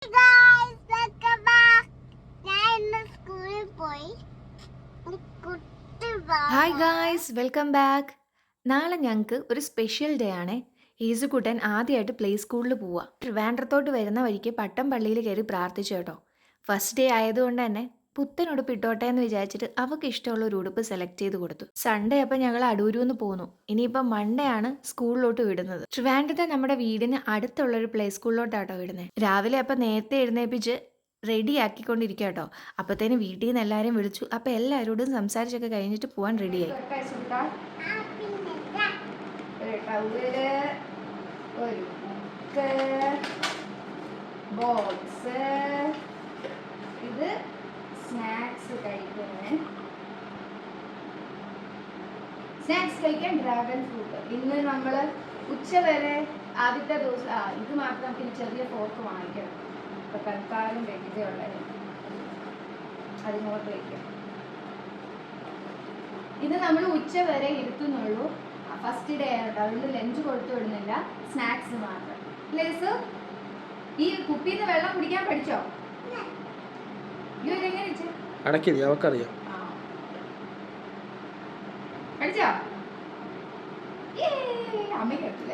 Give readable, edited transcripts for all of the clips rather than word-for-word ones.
guys, welcome back. ഞാൻ ഇന്ന് സ്കൂളിൽ പോയി ഹായ് ഗായ്സ് വെൽക്കം ബാക്ക്. നാളെ ഞങ്ങൾക്ക് ഒരു സ്പെഷ്യൽ ഡേ ആണ്. ഈസുകുട്ടൻ ആദ്യമായിട്ട് പ്ലേ സ്കൂളിൽ പോവുക. ട്രിവാൻഡ്രത്തോട്ട് വരുന്ന വഴിക്ക് പട്ടംപള്ളിയിൽ കയറി പ്രാർത്ഥിച്ചു കേട്ടോ. ഫസ്റ്റ് ഡേ ആയതുകൊണ്ട് തന്നെ പുത്തൻ ഉടുപ്പ് ഇട്ടോട്ടെ എന്ന് വിചാരിച്ചിട്ട് അവൾക്ക് ഇഷ്ടമുള്ള ഒരു ഉടുപ്പ് സെലക്ട് ചെയ്ത് കൊടുത്തു. സൺഡേ അപ്പം ഞങ്ങൾ അടൂരൂന്ന് പോന്നു. ഇനിയിപ്പം മൺഡേ ആണ് സ്കൂളിലോട്ട് വിടുന്നത്. ട്രിവാൻഡ്രത്തെ നമ്മുടെ വീടിന് അടുത്തുള്ളൊരു പ്ലേ സ്കൂളിലോട്ടാട്ടോ വിടുന്നത്. രാവിലെ അപ്പം നേരത്തെ എഴുന്നേൽപ്പിച്ച് റെഡി ആക്കിക്കൊണ്ടിരിക്കുക കേട്ടോ. അപ്പത്തേനും വീട്ടിൽ നിന്ന് എല്ലാവരും വിളിച്ചു. അപ്പം എല്ലാവരോടും സംസാരിച്ചൊക്കെ കഴിഞ്ഞിട്ട് പോകാൻ റെഡിയായി. ഇത് സ്നാക്സ് കഴിക്കാൻ ഡ്രാഗൺ ഫ്രൂട്ട്. ഇന്ന് നമ്മൾ ഉച്ച വരെ ആദ്യത്തെ ദിവസം ഇത് മാത്രം പിന്നെ ചെറിയ ഫോർക്ക് വാങ്ങിക്കണം. ഇപ്പൊ തൽക്കാലം വെജിറ്റേ ഉള്ളത് അതിങ്ങോട്ട് വയ്ക്കാം. ഇത് നമ്മൾ ഉച്ച വരെ ഇരുത്തുന്നുള്ളൂ. ഫസ്റ്റ് ഡേ ആയിട്ട് അതുകൊണ്ട് ലഞ്ച് കൊടുത്തു വിടുന്നില്ല, സ്നാക്സ് മാത്രം. ലേസ് ഈ കുപ്പിന്ന് വെള്ളം കുടിക്കാൻ പഠിച്ചോ? അടക്കില്ല അവക്കറിയാം. പഠിച്ചോ? അമ്മയ്ക്കറിയില്ല.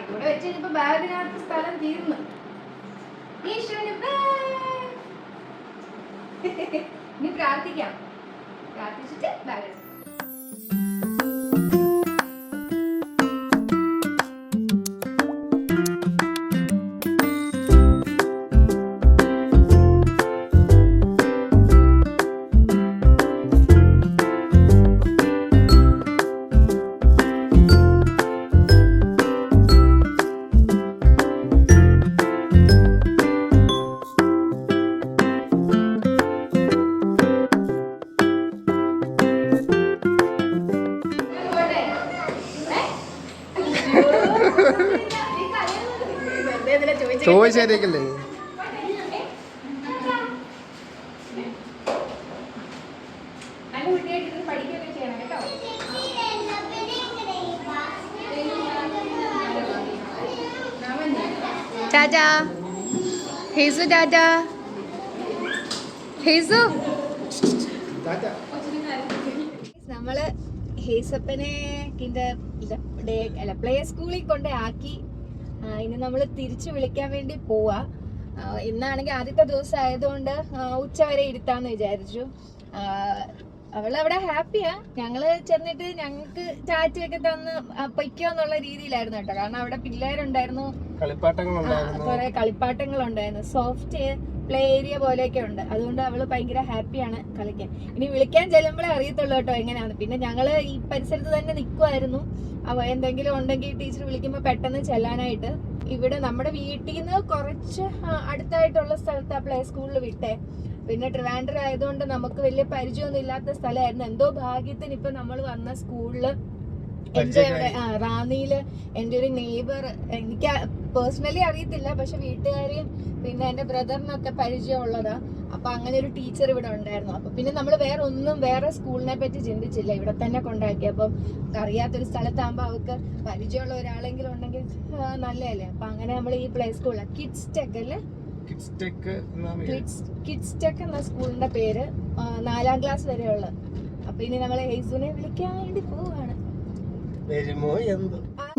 ഇവിടെ വെച്ച് കഴിഞ്ഞപ്പോ ബാഗിനകത്ത് സ്ഥലം തീർന്നു. ഇനി പ്രാർത്ഥിക്കാം. പ്രാർത്ഥിച്ചിട്ട് ബാഗ് ചോദിച്ചേക്കല്ലേ. ടാറ്റാ ഹേസു, ടാറ്റാ ഹേസു. നമ്മള് ഹേസപ്പനെ പ്ലേ സ്കൂളിൽ കൊണ്ട് ആക്കി. ഇനി നമ്മൾ തിരിച്ചു വിളിക്കാൻ വേണ്ടി പോവാ. ഇന്നാണെങ്കിൽ ആദ്യത്തെ ദിവസം ആയതുകൊണ്ട് ഉച്ച വരെ ഇരുത്താന്ന് വിചാരിച്ചു. അവളവിടെ ഹാപ്പിയാ. ഞങ്ങള് ചെന്നിട്ട് ഞങ്ങൾക്ക് ടാറ്റയൊക്കെ തന്ന് പൊയ്ക്കോന്നുള്ള രീതിയിലായിരുന്നു കേട്ടോ. കാരണം അവിടെ പിള്ളേരുണ്ടായിരുന്നു, കുറെ കളിപ്പാട്ടങ്ങളുണ്ടായിരുന്നു, സോഫ്റ്റ് പ്ലേ ഏരിയ പോലെയൊക്കെ ഉണ്ട്. അതുകൊണ്ട് അവള് ഭയങ്കര ഹാപ്പിയാണ് കളിക്കാൻ. ഇനി വിളിക്കാൻ ചെല്ലുമ്പോഴേ അറിയത്തുള്ളൂ കേട്ടോ എങ്ങനെയാണ്. പിന്നെ ഞങ്ങള് ഈ പരിസരത്ത് തന്നെ നിൽക്കുമായിരുന്നു. എന്തെങ്കിലും ഉണ്ടെങ്കിൽ ടീച്ചർ വിളിക്കുമ്പോൾ പെട്ടെന്ന് ചെല്ലാനായിട്ട്. ഇവിടെ നമ്മുടെ വീട്ടിൽ നിന്ന് കുറച്ച് അടുത്തായിട്ടുള്ള സ്ഥലത്ത് പ്ലേ സ്കൂളിൽ വിട്ടേ. പിന്നെ ട്രിവാൻഡ്രം ആയതുകൊണ്ട് നമുക്ക് വലിയ പരിചയമൊന്നും ഇല്ലാത്ത സ്ഥലമായിരുന്നു. എന്തോ ഭാഗ്യത്തിന് ഇപ്പൊ നമ്മൾ വന്ന സ്കൂളില് എന്റെ ഇവിടെ റാന്നിയില് എന്റെ ഒരു നെയ്ബർ, എനിക്ക് പേഴ്സണലി അറിയത്തില്ല, പക്ഷെ വീട്ടുകാരെയും പിന്നെ എന്റെ ബ്രദറിനൊക്കെ പരിചയമുള്ളതാ. അപ്പൊ അങ്ങനെ ഒരു ടീച്ചർ ഇവിടെ ഉണ്ടായിരുന്നു. അപ്പൊ പിന്നെ നമ്മൾ വേറെ സ്കൂളിനെ പറ്റി ചിന്തിച്ചില്ല, ഇവിടെ തന്നെ കൊണ്ടാക്കി. അപ്പം അറിയാത്തൊരു സ്ഥലത്താകുമ്പോ അവർക്ക് പരിചയമുള്ള ഒരാളെങ്കിലും ഉണ്ടെങ്കിൽ നല്ലതല്ലേ. അപ്പൊ അങ്ങനെ നമ്മൾ ഈ പ്ലേ സ്കൂളിലാണ്, കിഡ്സ് ടെക് അല്ലേ, കിഡ്സ് ടെക് എന്ന സ്കൂളിന്റെ പേര്. 4ാം ക്ലാസ് വരെയുള്ള. അപ്പൊ ഇനി നമ്മളെ ഹേസുനെ വിളിക്കാൻ വേണ്ടി പോവാണ്.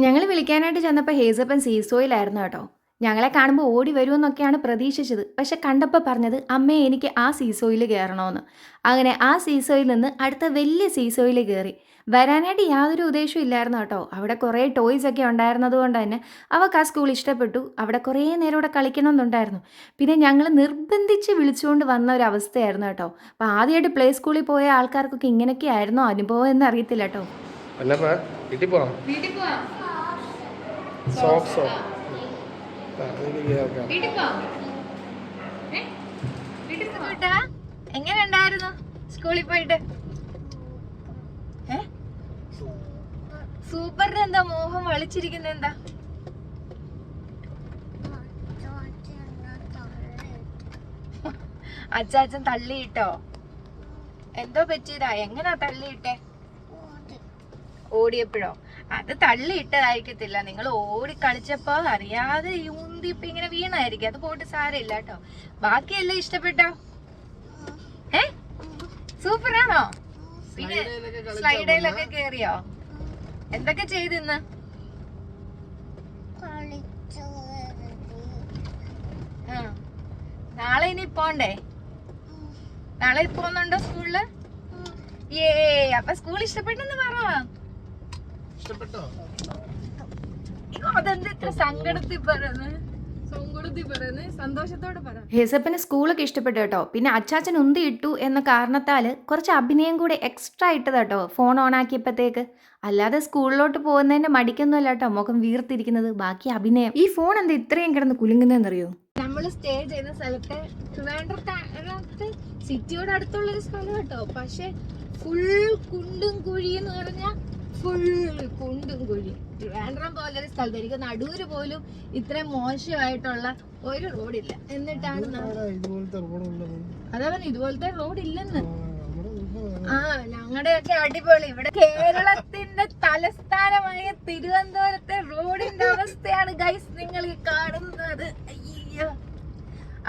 ഞങ്ങൾ വിളിക്കാനായിട്ട് ചെന്നപ്പോൾ ഹേസപ്പൻ സീസോയിലായിരുന്നു കേട്ടോ. ഞങ്ങളെ കാണുമ്പോൾ ഓടി വരുമെന്നൊക്കെയാണ് പ്രതീക്ഷിച്ചത്. പക്ഷെ കണ്ടപ്പോൾ പറഞ്ഞത് അമ്മയെ എനിക്ക് ആ സീസോയിൽ കയറണമെന്ന്. അങ്ങനെ ആ സീസോയിൽ നിന്ന് അടുത്ത വലിയ സീസോയിൽ കയറി. വരാനായിട്ട് യാതൊരു ഉദ്ദേശവും ഇല്ലായിരുന്നു കേട്ടോ. അവിടെ കുറേ ടോയ്സ് ഒക്കെ ഉണ്ടായിരുന്നത് കൊണ്ട് തന്നെ അവൾക്ക് ആ സ്കൂൾ ഇഷ്ടപ്പെട്ടു. അവിടെ കുറേ നേരം ഇവിടെ കളിക്കണമെന്നുണ്ടായിരുന്നു. പിന്നെ ഞങ്ങൾ നിർബന്ധിച്ച് വിളിച്ചുകൊണ്ട് വന്ന ഒരു അവസ്ഥയായിരുന്നു കേട്ടോ. അപ്പോൾ ആദ്യമായിട്ട് പ്ലേ സ്കൂളിൽ പോയ ആൾക്കാർക്കൊക്കെ ഇങ്ങനെയൊക്കെ ആയിരുന്നോ അനുഭവം എന്ന് അറിയത്തില്ല കേട്ടോ. വീട്ടിൽ പോവാം. എങ്ങനെ ഉണ്ടായിരുന്നു സ്കൂളിൽ പോയിട്ട്? സൂപ്പറിന് എന്താ മോഹം വളിച്ചിരിക്കുന്ന എന്താ? അച്ചാച്ചൻ തള്ളിയിട്ടോ? എന്തോ പറ്റിയതാ? എങ്ങനാ തള്ളിയിട്ടെ? ഓടിയപ്പോഴോ? അത് തള്ളിയിട്ടതായിരിക്കത്തില്ല, നിങ്ങൾ ഓടി കളിച്ചപ്പോ അറിയാതെ ഊന്തി ഇപ്പൊ ഇങ്ങനെ വീണായിരിക്കും. അത് പോയിട്ട് സാരമില്ല കേട്ടോ. ബാക്കിയെല്ലാം ഇഷ്ടപ്പെട്ടോ? സൂപ്പറാണോ? പിന്നെ സ്ലൈഡയിലൊക്കെ കേറിയോ? എന്തൊക്കെ ചെയ്തിന്ന്? നാളെ ഇനി പോണ്ടേ? നാളെ പോന്നുണ്ടോ സ്കൂളില്? ഏ അപ്പൊ സ്കൂൾ ഇഷ്ടപ്പെട്ടെന്ന് പറ. അതെന്താ ഇത്ര സങ്കടത്തിൽ പറയുന്നത്? സന്തോഷത്തോടെ പറ. ഹേസപ്പന് സ്കൂളൊക്കെ ഇഷ്ടപ്പെട്ടു കേട്ടോ. പിന്നെ അച്ചാച്ചൻ ഉന്തി ഇട്ടു എന്ന കാരണത്താൽ കുറച്ച് അഭിനയം കൂടെ എക്സ്ട്രാ ഇട്ടത് കേട്ടോ ഫോൺ ഓൺ ആക്കിയപ്പോഴത്തേക്ക്. അല്ലാതെ സ്കൂളിലോട്ട് പോകുന്നതിന്റെ മടിക്കൊന്നുമല്ല കേട്ടോ മുഖം വീർത്തിരിക്കുന്നത്, ബാക്കി അഭിനയം. ഈ ഫോൺ എന്താ ഇത്രയും കിടന്ന് കുലുങ്ങുന്നതെന്നറിയോ? നമ്മള് സ്റ്റേ ചെയ്യുന്ന സ്ഥലത്തെ ട്രിവാൻഡ്രത്ത് സിറ്റിയോട് അടുത്തുള്ളൊരു സ്ഥലം കേട്ടോ. പക്ഷെ ഫുൾ കുണ്ടും കുഴി എന്ന് പറഞ്ഞാൽ ഫുൾ കുണ്ടും കുഴി. ട്രിവാൻഡ്രം പോലൊരു സ്ഥലത്ത് എനിക്ക് നടൂര് പോലും ഇത്രയും മോശമായിട്ടുള്ള ഒരു റോഡില്ല. എന്നിട്ടാണ് അതവൻ ഇതുപോലത്തെ റോഡില്ലെന്ന്. ആ ഞങ്ങളുടെയൊക്കെ അടിപൊളി. ഇവിടെ കേരളത്തിന്റെ തലസ്ഥാനമായ തിരുവനന്തപുരത്തെ റോഡിന്റെ അവസ്ഥയാണ് ഗൈസ് നിങ്ങൾ ഈ കാണുന്നത്. അയ്യോ.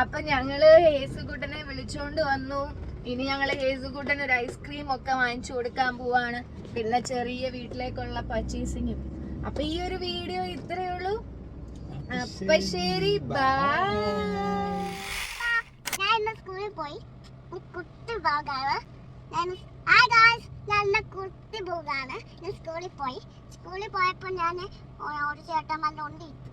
അപ്പൊ ഞങ്ങള് ഹേസുകുട്ടനെ വിളിച്ചോണ്ട് വന്നു. ഇനി ഞങ്ങള് ഹേസുകുട്ടന് ഒരു ഐസ്ക്രീം ഒക്കെ വാങ്ങിച്ചു കൊടുക്കാൻ പോവാണ്. പിന്നെ ചെറിയ വീട്ടിലേക്കുള്ള പർച്ചേസിങ്ങും. അപ്പൊ ഈ ഒരു വീഡിയോ ഇത്രയേ ഉള്ളൂ. അപ്പൊ ശരി, ബൈ. ഞാൻ ഇന്ന് സ്കൂളിൽ പോയി. കുട്ടി പോകാണ്. ഞാൻ കുട്ടി പോകാണ്. ഞാൻ സ്കൂളിൽ പോയി. സ്കൂളിൽ പോയപ്പോൾ ഞാൻ ഒരു ചേട്ടന്മാരുടെ ഉണ്ട് ഇട്ടു.